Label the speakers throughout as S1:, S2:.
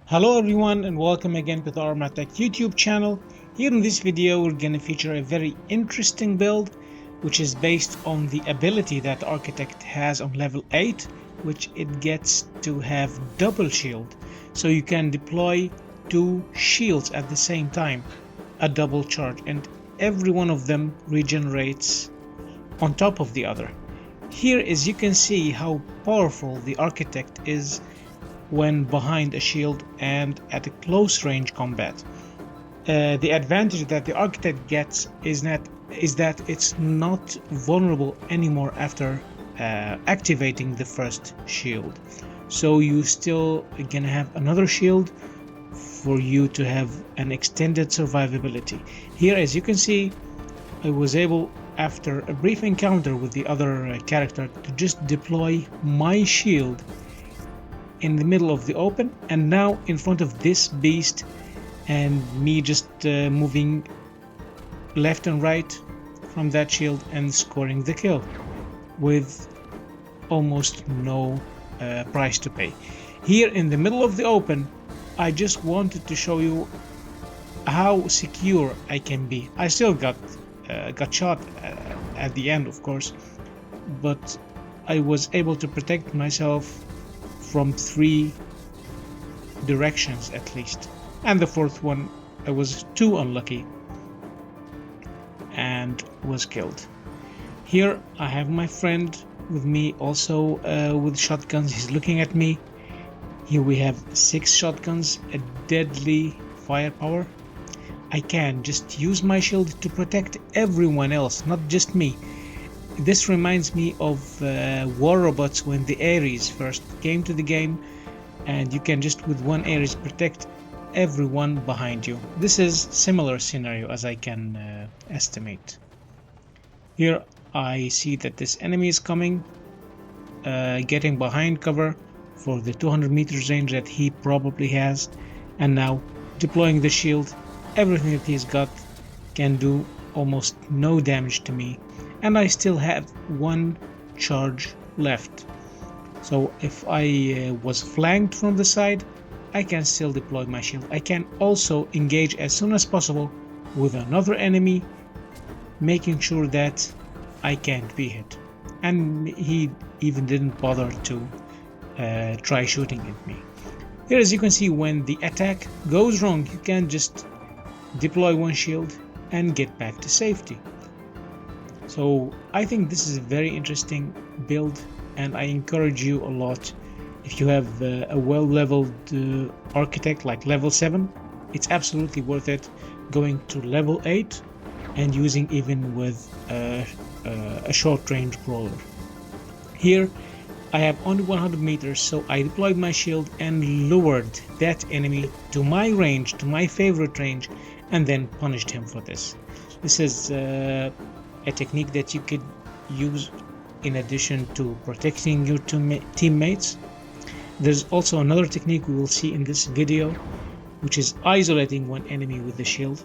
S1: Hello everyone and welcome again to the Armatech YouTube channel. Here in this video we're going to feature a very interesting build which is based on the ability that Architect has on level 8, which it gets to have double shield. So you can deploy two shields at the same time, a double charge, and every one of them regenerates on top of the other. Here, as you can see how powerful the Architect is when behind a shield and at a close range combat. The advantage that the Architect gets is that it's not vulnerable anymore after activating the first shield. So you still gonna have another shield for you to have an extended survivability. Here, as you can see, I was able, after a brief encounter with the other character, to just deploy my shield in the middle of the open, and now in front of this beast, and me just moving left and right from that shield and scoring the kill with almost no price to pay. Here in the middle of the open, I just wanted to show you how secure I can be. I still got shot at the end, of course, but I was able to protect myself from 3 directions at least, and the fourth one I was too unlucky and was killed. Here I have my friend with me also with shotguns. He's looking at me. Here we have 6 shotguns, a deadly firepower. I can just use my shield to protect everyone else, not just me. This reminds me of War Robots when the Ares first came to the game, and you can just with one Ares protect everyone behind you. This is similar scenario as I can estimate. Here I see that this enemy is coming, getting behind cover for the 200 meters range that he probably has, and now deploying the shield. Everything that he's got can do almost no damage to me, and I still have 1 charge left. So if I was flanked from the side, I can still deploy my shield. I can also engage as soon as possible with another enemy, making sure that I can't be hit. And he even didn't bother to try shooting at me. Here, as you can see, when the attack goes wrong, you can just deploy 1 shield and get back to safety. So I think this is a very interesting build, and I encourage you a lot. If you have a well-leveled Architect like level 7, it's absolutely worth it going to level 8 and using even with a short-range brawler. Here I have only 100 meters, so I deployed my shield and lured that enemy to my range, to my favorite range, and then punished him for this. This is a technique that you could use in addition to protecting your teammates. There's also another technique we will see in this video, which is isolating one enemy with the shield.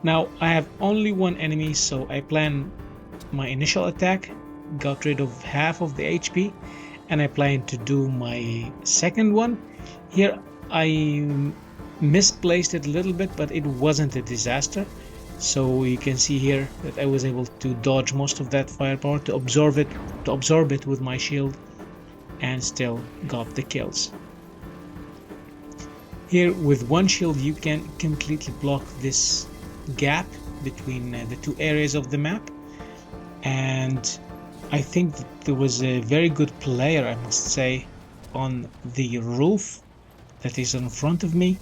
S1: Now I have only 1 enemy, so I plan my initial attack, got rid of half of the HP, and I plan to do my second one. Here I misplaced it a little bit, but it wasn't a disaster. So you can see here that I was able to dodge most of that firepower, to absorb it with my shield, and still got the kills. Here with 1 shield you can completely block this gap between the 2 areas of the map, and I think that there was a very good player, I must say, on the roof that is in front of me,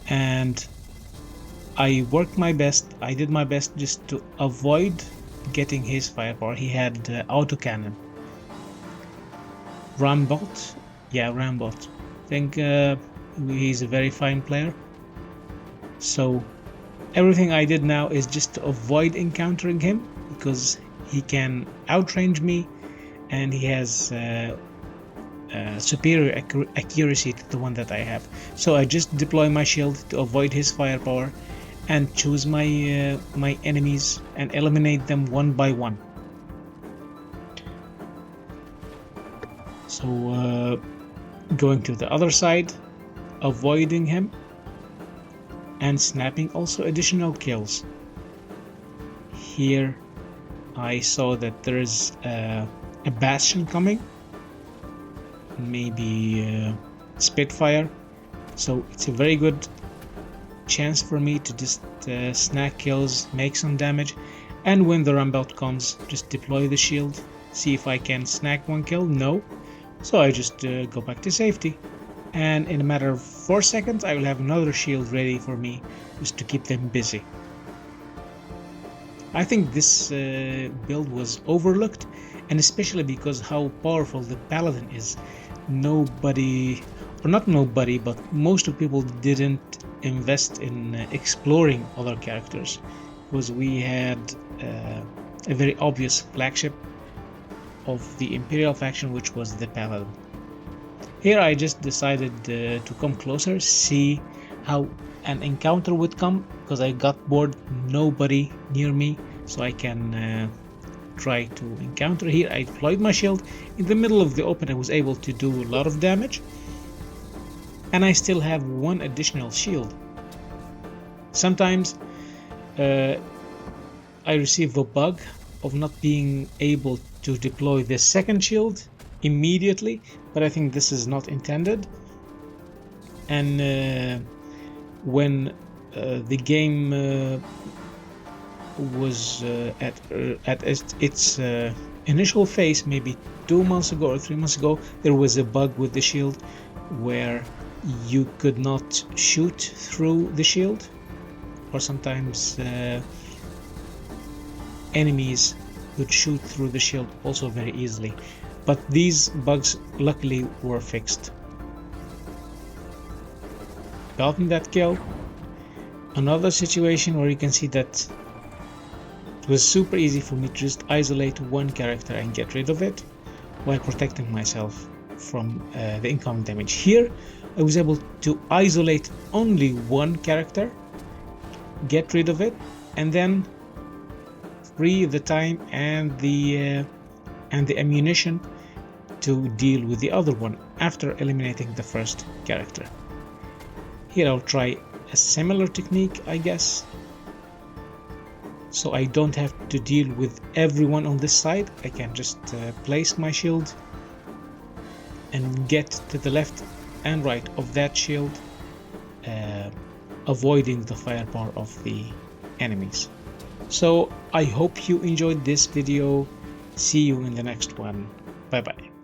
S1: and I worked my best. I did my best just to avoid getting his firepower. He had autocannon. Rambot? Yeah, Rambot. I think he's a very fine player. So everything I did now is just to avoid encountering him, because he can outrange me and he has superior accuracy to the one that I have. So I just deploy my shield to avoid his firepower and choose my my enemies and eliminate them one by one. So going to the other side, avoiding him and snapping also additional kills. Here I saw that there is a Bastion coming, maybe Spitfire, so it's a very good chance for me to just snack kills, make some damage, and when the Rambout comes, just deploy the shield, see if I can snack one kill. No, so I just go back to safety, and in a matter of 4 seconds I will have another shield ready for me just to keep them busy. I think this build was overlooked, and especially because how powerful the Paladin is. Nobody, or not nobody, but most of people didn't invest in exploring other characters, because we had a very obvious flagship of the Empyreal Faction, which was the Paladin. Here I just decided to come closer, see how an encounter would come, because I got bored, nobody near me, so I can try to encounter. Here I deployed my shield in the middle of the open. I was able to do a lot of damage, and I still have one additional shield. Sometimes I receive a bug of not being able to deploy the second shield immediately, but I think this is not intended. And when the game was at its initial phase, maybe 2 months ago or 3 months ago, there was a bug with the shield where you could not shoot through the shield, or sometimes enemies could shoot through the shield also very easily, but these bugs luckily were fixed. Gotten that kill. Another situation where you can see that it was super easy for me to just isolate one character and get rid of it while protecting myself from the incoming damage. Here I was able to isolate only one character, get rid of it, and then free the time and the ammunition to deal with the other one after eliminating the first character. Here I'll try a similar technique, I guess, so I don't have to deal with everyone on this side. I can just place my shield and get to the left and right of that shield, avoiding the firepower of the enemies. So I hope you enjoyed this video. See you in the next one. Bye bye.